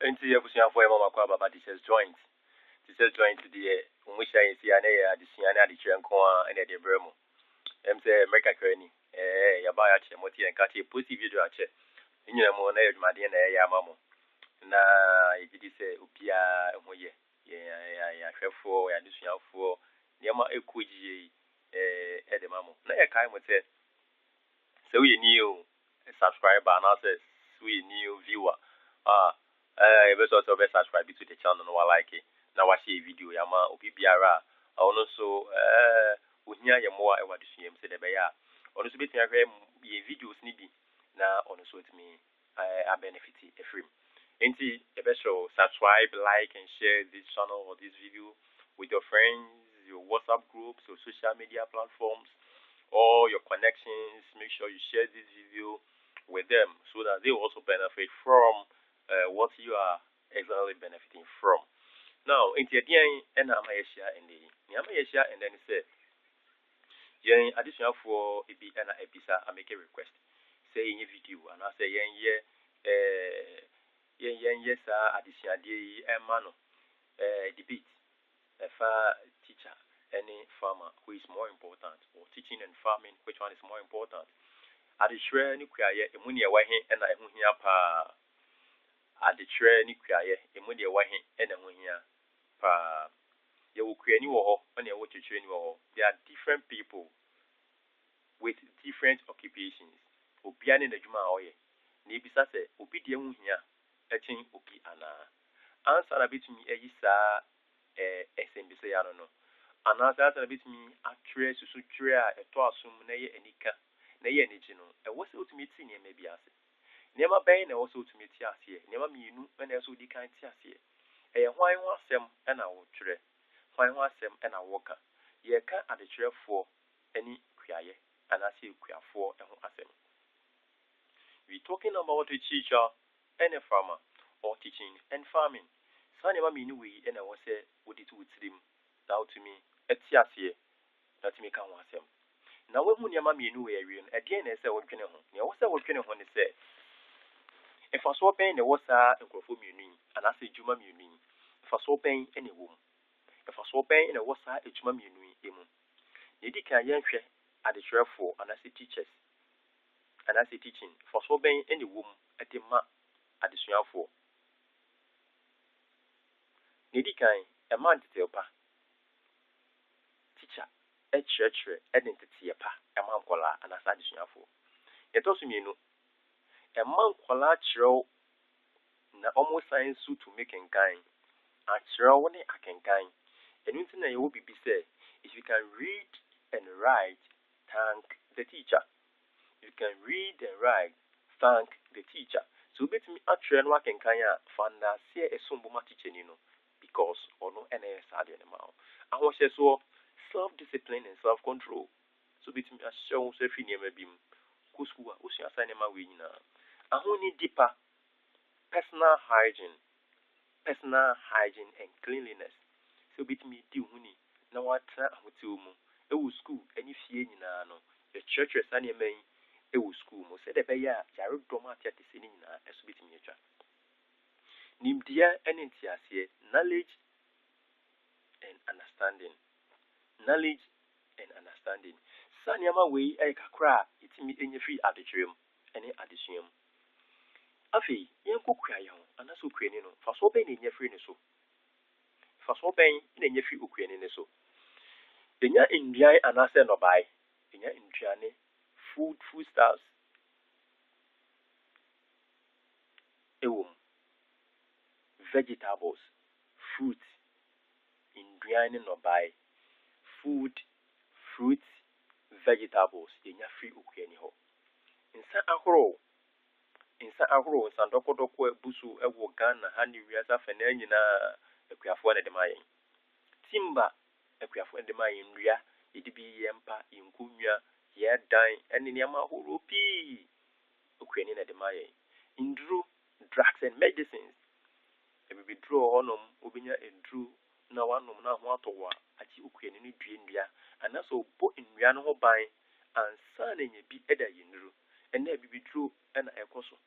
Enti abusua for mama kwa baba this is joint. This is joint the umusha yesi ane ya adisia na adikire nko a ene de bremo. Em say America krani. Ya ba ya che moti enka che post video a che. Nyina mo na edwumade na ya mamo. Na yidi se obia hoye. Ya hwefo ya disuafo. Niama ekogie ede mamo. Na ya kai mo say so we new subscriber na say we new viewer. You better also subscribe to the channel no like it. Now watch a video yama obi biara. Also uhia ye more e wadu suem se de beya. Also betin ahwe ye videos ni bi na also it me a benefit e free. Enti you better subscribe, like and share this channel or this video with your friends, your WhatsApp groups, your social media platforms, all your connections. Make sure you share this video with them so that they also benefit from what you are exactly benefiting from. Now, in the end, and I'm share and then say, yen additional for a be an episode, I make a request. Say in your video, and I say yes, additional day and mano debate. A teacher, any farmer who is more important, or teaching and farming, which one is more important? Additional nuclear, immunia, why and I pa. Additure ni kwaye emu de wahe ena ho hia pa ye wo kwani wo ho na ye wo twetwe ni wo ho. There are different people with different occupations. Obi ane na dwuma a oye na ebisa se obi de ho hia etin obi ana answer na betumi eyi saa SMBC ya no ana answer na betumi atwere susu twere a eto asum na ye anika na ye anigi no e wo se otumi ti ne mebi ase. Nema bɛn na also to meet asie nema mienu na also di kan ti asie ɛyɛ hwan ho asɛm ɛna wo twerɛ hwan ho asɛm ɛna wo ka yɛ ka adetwerɛfoɔ ani kuaye anase kuafoɔ ɛho asɛm. We talking about a teacher and a farmer or teaching and farming. Sa nema mienu we ɛna wo sɛ wodi to wutirim that to me ɛti asie that me ka ho asɛm. Na wo hu nema mienu we awie no ɛdeɛn na ɛsɛ wo dwene ho ne wo sɛ wo dwene ho ne sɛ if I saw pain, there was a microphone meaning, and I say Juma meaning. If I saw pain, any womb. If I saw pain, there was a Juma meaning, emu. Nidi can yank at the share for, and I say teachers, and I say teaching. If I saw pain, any womb at the ma at the share for. Nidi can a man to tell pa. Teacher, a church, identity, a pa, a man collar, and I said the share for. It also mean a man collateral na almost science suit to make and kind. A chiro when I can kind. And anything that you will be said, if you can read and write, thank the teacher. You can read and write, thank the teacher. So bet me a train work and kaya fanda see a sumbuma teaching, because or no NS ad animal. I was so self-discipline and self-control. So bet me a show self in your beam. Kusku, who's your cinema winner. I need deeper personal hygiene and cleanliness. So bit me do huni. Now what hotel mu. E wo school any fie nyina no. The church sane men e wo school mu. Say the be ya yare doma tia te se nyina eso bit me twa. Nimdia enenti ase knowledge and understanding. Knowledge and understanding. Sanyama we e kakra itimi enye free adetwem ene adesuam. Afi yen kokua ye ho anaso kuani no fa so ben enye free ne so fa so ben na enye free okuani ne so enya induan anase no bai enya induane food stuffs ewom vegetables fruit induan no bai food fruits vegetables enya free okuani ho nsa ahoro sandoko busu ewo Ghana ha ni wiasa fa na nyina akuafo na de mayen timba akuafo de mayen ndua edibi yempa inkunwa ye dan ene niam ahoro pi okuani na de mayen nduru drugs and medicines ebi draw honom obinya endru na wanom na ho atowa achi okuani no due ndua anaso bo ndua no ho ban ansa na nya bi eda yinduru ene ebi draw ena ekoso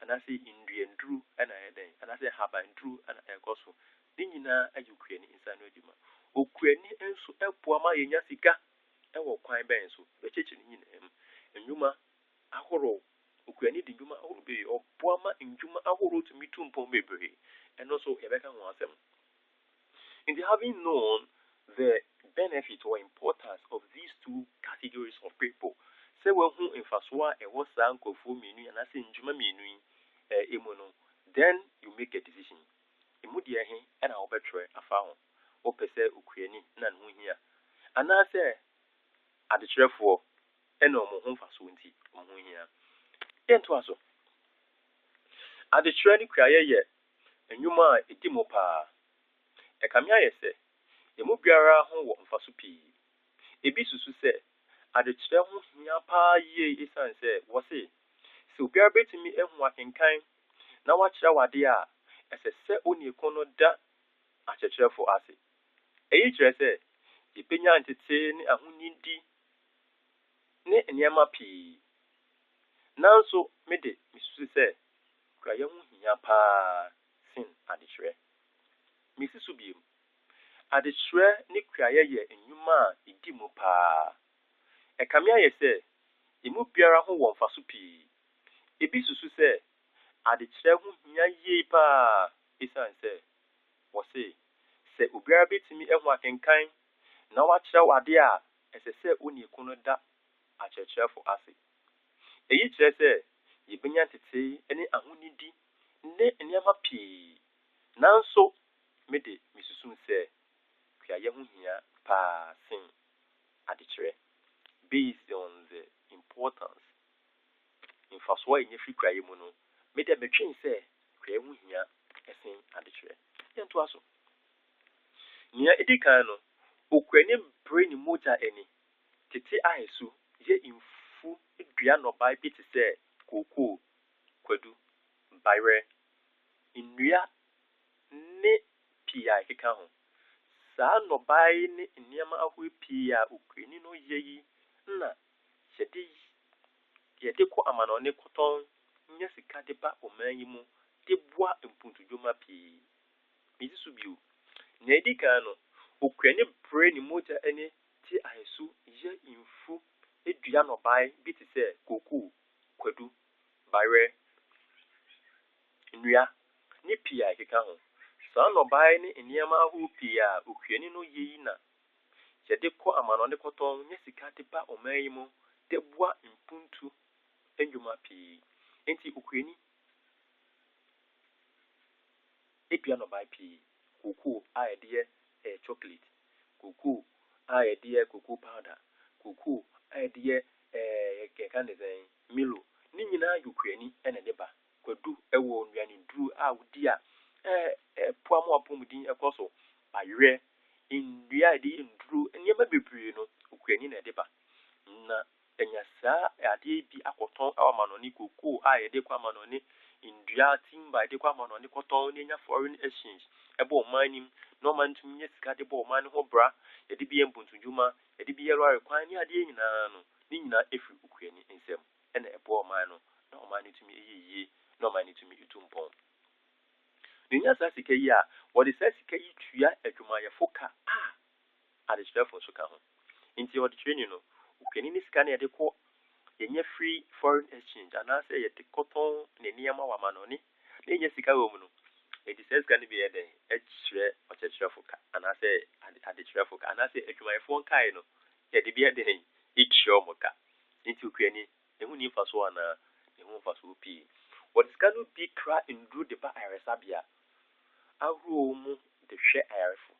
and I say Indian drew and I say Haban drew and I gospel. Nina as Ukraine inside no juma. Ukraine and so a poor my yasika and will quite ben so the kitchen in him and Yuma a horror. Ukraine in Juma will be or poor ma in Juma a horror to me to Pombebury and also Rebecca was them. In the having known the benefit or importance of these two categories of people, say well who in Faswa and what's uncle for me and I say in Juma Minui Emono, then you make a decision. Immediately and I'll betray a found or per se Ukraine none who here. And I say at the chef for and no more home for Swinty here. Then to us at the training cry yet and you might a dimopa. A camia say, a mubiara home for supi. A bisusu say, at the chef pa ye is and say, was it? So be a bit to me and walking kind. Now watch our dear. As a set only a corner that at a chair for us. A dress, a penya entertain a hunindi, ne and yama pea. Now so made it, Mrs. say, Crayon yapa sin at the shred. Mrs. Subium at the shred, Nick Craya and Yuma, a dimo pa. A camia say, a mubiara who won't for supi. A bisusu say, at the chair who ye pa is answer. Was say Ubiara bit me and walking kind. Now watch our dear as I say only a corner that at your chair for us. A each say, ye bring to say any ahunidi, ne and yama pea. Now so made it, Mrs. Soon say, Kayahun here passing at the chair based on the importance. In first way, if you cry, mono, made a machine say, Kayahun here, a thing at the chair. Then to us. Near Edicano, Ukrainian brain motor any. Titi Aisu, ye in full piano by bit say, Kuku, Quedu, Byre, in Ria, ne Pia Hikaho. Sa no by ne in Yama Pia, Ukrainino ye, na, Shedi, Yetico Amanone Coton, Yasica de Ba o Manimu, de Bois and Puntujuma P. Mrs. Subu. Nedicano, Ukrainian brain motor any ti Aisu, ye in full, a piano by bit say, Kuku, Quedu, Byre, Nria, Nipia Hikaho. Son of buying in Yama who Pia, Ukrainino Yina. Yedico Amanone Coton, Yesica de Ba o Maimo, de Bois in Puntu, and Yuma P. Ain't Ukraini? A piano by P. Cuckoo, I dear a chocolate. Cuckoo, I dear cuckoo powder. Cuckoo, I dear a candidacy. Milo, Nina Ukraini and a neighbor. Could do a wound and drew out dear. Poor more pumudin a coso. By rare in the idea in drew and never be no Ukrainian a deba. Na and yasa a de be a cotton our manoni cuckoo, I a dequamanoni. In the team by the Quamon on the cotton in a foreign exchange. A bow mining, no man to me, scatable man or bra, a DBM Puntujuma, a DBL requiring idea in Nina every Ukraine in some, and a poor man, no money to me, ye, no money to me, you tumpon. Nina Sassicaya, what is Sassicay to ya at Jumaya Foka? At the chef of Sukaho. Into your training, Ukraine is scanning at the court. Yenye free foreign exchange and I say at the cotton Neniama Wamanoni, Nenya Sikawomuno. It is going to be a day, a share or a trafuka, and I say at the trafuka, and I say at my phone kaino, yet the beer day, each show moka. Into Ukraine, the Huni Faswana, the Home Fasupi. What is going to be cry in Drew the Ba Irisabia? A room the share airful.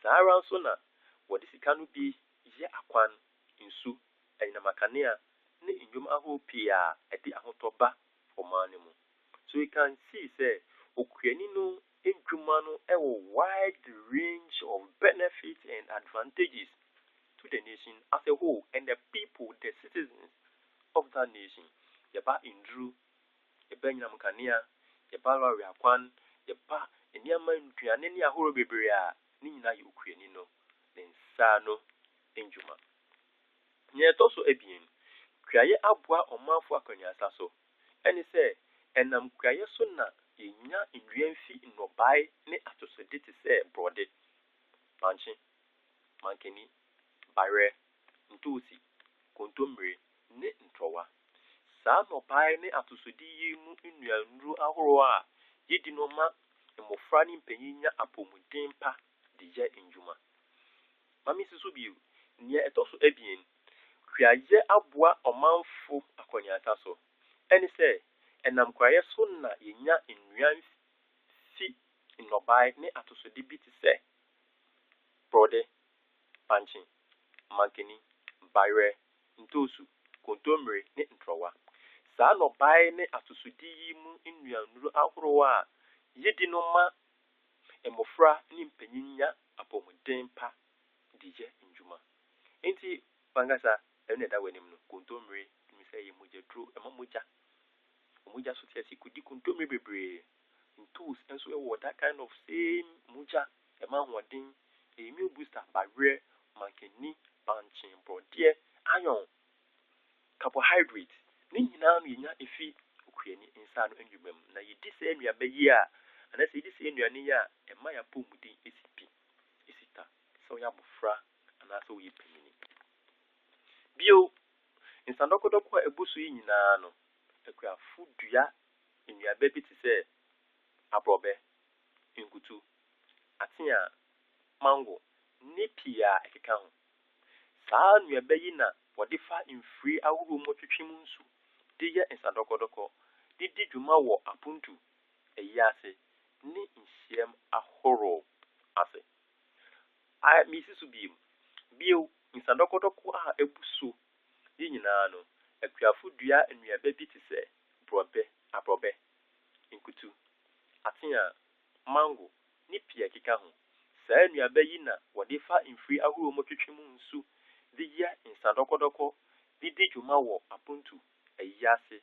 Sarah Sona, what is it can be ye aquan in Su and Namakania. In Yumaho Pia at the Ahotoba for Manimu. So you can see, say, Ukrainino in Jumano a wide range of benefits and advantages to the nation as a whole and the people, the citizens of that nation. Yaba Indru, Yabanam Kania, Yabala Riakwan, Yaba, and Yaman Trianenia Horribria, Nina Ukrainino, then Sano in Juma. Yet also a being. Kriye abwa omanfo akonya saso ene se Enam kraye so na yenya nduanfi nnobae ne atosode te sɛ brɔde, manche, mankeni, bare, ntosi, kontomire ne ntrowa. Saa nnobae ne atosode yi mu nnuanuru ahorow a yedi no ma mmofra ne mpanyinya apɔmuden pa de yɛ ndwuma. Mami siso bi nea ɛtɔso ebien, kraye aboa ɔmanfo akɔnyata so. Ɛne sɛ enam kraye so na yenya nnuanfi nnobae ne atosode bi te sɛ brɔde, panchi, mankeni, bare, ntosu, kontomire ne ntrowa. Saa nnobae ne atosode yi mu nnuanuru ahorow a yedi no ma mmofra ne mpanyinya apɔmuden pa de yɛ ndwuma. Enti bangasa ɛne da w'anim no kontomire mi sɛ yɛ mogya duro ɛma mogya so tiasi kudi kontomire bebree. Ntos nso ɛwɔ that kind of same mogya ɛma hoɔden, immune booster, bare, mankeni, panchi, brɔdeɛ, iron, carbohydrate. Ne nyinaa no yenya efi okuani nsa no ndwuma mu. Na yedi sɛ nnuaba yi a anase yedi sɛ nnuane yi a ɛma ya apɔmuden esipi esita sɛ ɔyɛ abofra anase ɔyɛ panyin. Bio nsandokodoko a ebusu yi nyinaa no akuafo dua nnuaba bi te sɛ abrɔbɛ, nkutu, atea, mango, ne pii a ɛkeka ho. Saa nnuaba yi na wɔde fa mfiri ahorow mu twetwe mu nsu de yɛ nsandokodoko de di dwuma wɔ apuntu, eyiase ne nhyiam ahorow ase. Misi so bio nsandokodoko a ebusu yi nyinaa no akuafo dua nnuaba bi te sɛ abrɔbɛ, nkutu, atea, mango, ne pii ɛkeka ho. Saa nnuaba yi na wɔde fa mfiri ahorow mu twetwe mu nsu de yɛ nsandokodoko de di dwuma wɔ apuntu, eyiase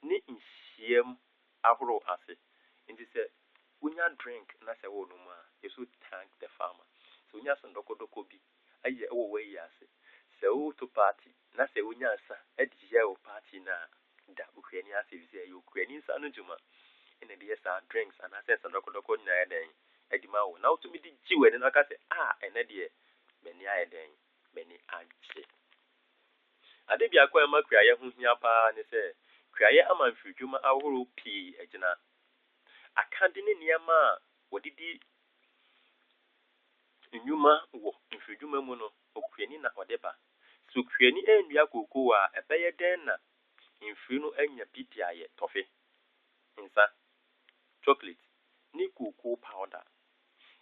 ne nhyiam ahorow ase. Nti sɛ wonya drink na sɛ wo no mu a yeso thank the farmer. So wonya nsandokodoko bi ayɛ ɛwɔ w'eyiase. Sɛ wo to party na sɛ wonya asa ɛde yɛ wo party na da okuani ase bi sɛ yɛ okuani nsa no dwuma ɛna de yɛ saa drinks anase nsandokodoko nyinaa ɛdɛn ɛde ma wo. Na wotumi de gye w'ani na aka sɛ ɛnɛ deɛ m'ani ayɛ dɛn, m'ani agye. Ade bi akɔ ɛma kraye ho hia paa ne sɛ kraye ama mfiridwuma ahorow pii agyina. Akade ne nneɛma a wɔde di nnwuma wɔ mfiridwuma mu no okuani na ɔde ba. So okuani endua koko a ɛbɛyɛ dɛn na mfiri no anya bi de ayɛ tɔfe, nsa, chocolate, ne koko powder.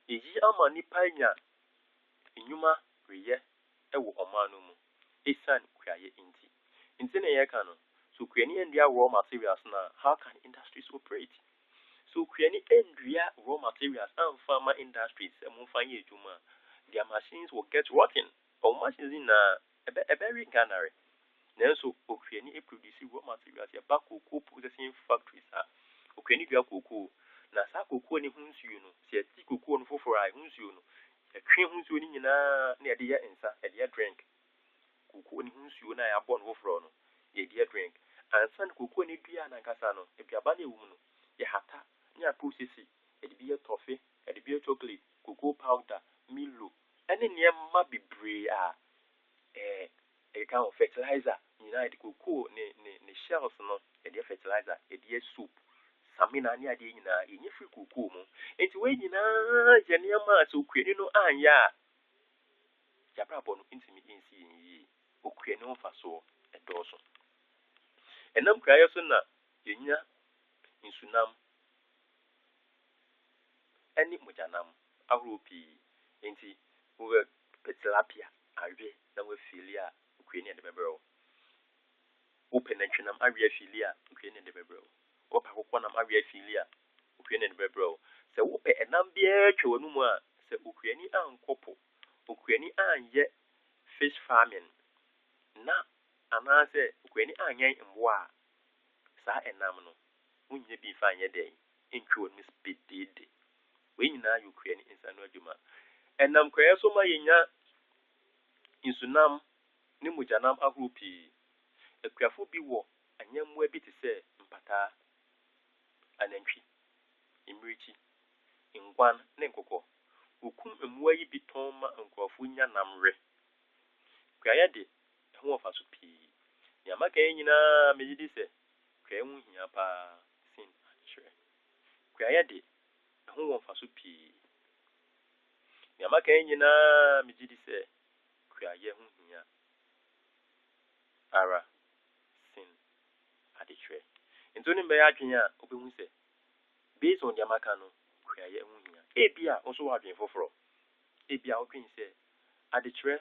Eyi ama nipa nya nnwuma reyɛ ɛwɔ ɔman no mu esan kraye nti. Nti na yɛka no, so okuani endua raw materials na how can industries operate? So okuani endua raw materials amfa ma industries ɛmfa yɛ adwuma. Their machines will get rotten. Or machines na ɛbɛwe Ghana. Nanso okuani produce raw materials yɛ ba cocoa processing factories a okuani dua cocoa na saa cocoa ne ho nsuo no sɛ ti cocoa no foforo a ho nsuo no ɛtwe ho nsuo ni nyinaa na yɛde yɛ nsa, yɛde yɛ drink. Cocoa ne ho nsuo na yɛabɔ no foforo no yɛde yɛ drink. Ansa no cocoa ne dua na nkasa no aduaba na ewum no yɛhata ne a process yɛde bi yɛ tɔfe, yɛde bi yɛ chocolate, cocoa powder, Milo ɛne nneɛma bebree a ɛka ho fertilizer nyinaa yɛde cocoa ne shells no yɛde yɛ fertilizer, yɛde yɛ soap, samina ne ade nyinaa yɛnyɛ free cocoa mu. Enti we nyinaa yɛ nneɛma a sɛ okuani no anyɛ a yabrabɔ no ntimi nsi yie. Okuani ho fa so ɛdɔɔso. Ɛnam kraye so na yenya nsunam ɛne mogyanam ahorow pii. Enti wo tilapia awe na wo fili a okuani de bɛbrɛw. Wo penatwenam awe afili a okuani de bɛbrɛw. Wo pa kokonam awe afili a okuani de bɛbrɛw. Sɛ wo pɛ ɛnam biara twa wanu mu a sɛ okuani ankɔpo, okuani anyɛ fish farming na anase okuani anyɛ mboa a saa ɛnam no wonya bi fa anyɛ dɛn ntwa wanu spedede. We nyinaa yɛ okuani nsa no adwuma. Ɛnam kraye so ma yenya nsunam ne mogyanam ahorow pii. Akuafo bi wɔ anyammoa bi te sɛ mpataa, anantwi imrichi ngwan ne nkokɔ okum mmoa yi bi tɔn ma nkurɔfo nya namre kuaya de ho wɔfa so pii ya maka nyinaa megidi sɛ kuaya ho hia pa sin akyerɛ kuaya de ho wɔfa so pii ya maka nyinaa megidi sɛ kuaya ho hia ara sin adekyerɛ nto ne mbɛyɛ adwene a obehu sɛ based on the maka no kuaya ho hia ebia also wadwen foforo ebia wodwen sɛ adekyerɛ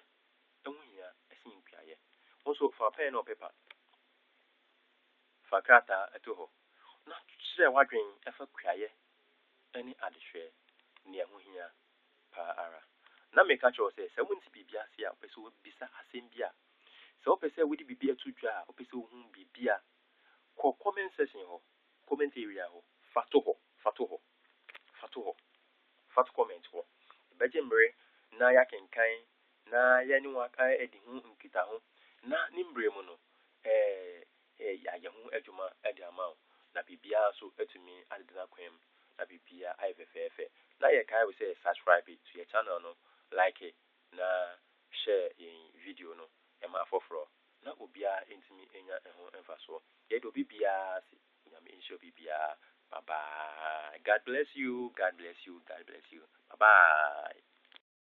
ho hia ɛsen kuaya also fa pɛn no paper fa krata ɛto hɔ na kyerɛ wadwen ɛfa kuaya ɛne adekyerɛ ne ho hia pa ara na meka kyerɛ sɛ sɛ wonti bibia se a pɛsɛ wobisa asɛm bi a sɛ wopɛ sɛ wodi bibia to dwa a wopɛ sɛ wohu bibia kɔ comment section hɔ comment area hɔ fato comment hɔ bɛgye mmere na yɛakenkan na yɛne waka edi ho nkita ho na ne mmere mu no yɛayɛ ho adwuma ɛde ama wo na bibia so atumi adedena kwam na bibia ayɛ fɛfɛɛfɛ na yɛkae wo sɛ subscribe to your channel no like it na share yɛn video no ɛma foforo na obia ntumi enya ho mfaso yɛde obi bia se nyame nhyɛ obi bia bye bye god bless you bye bye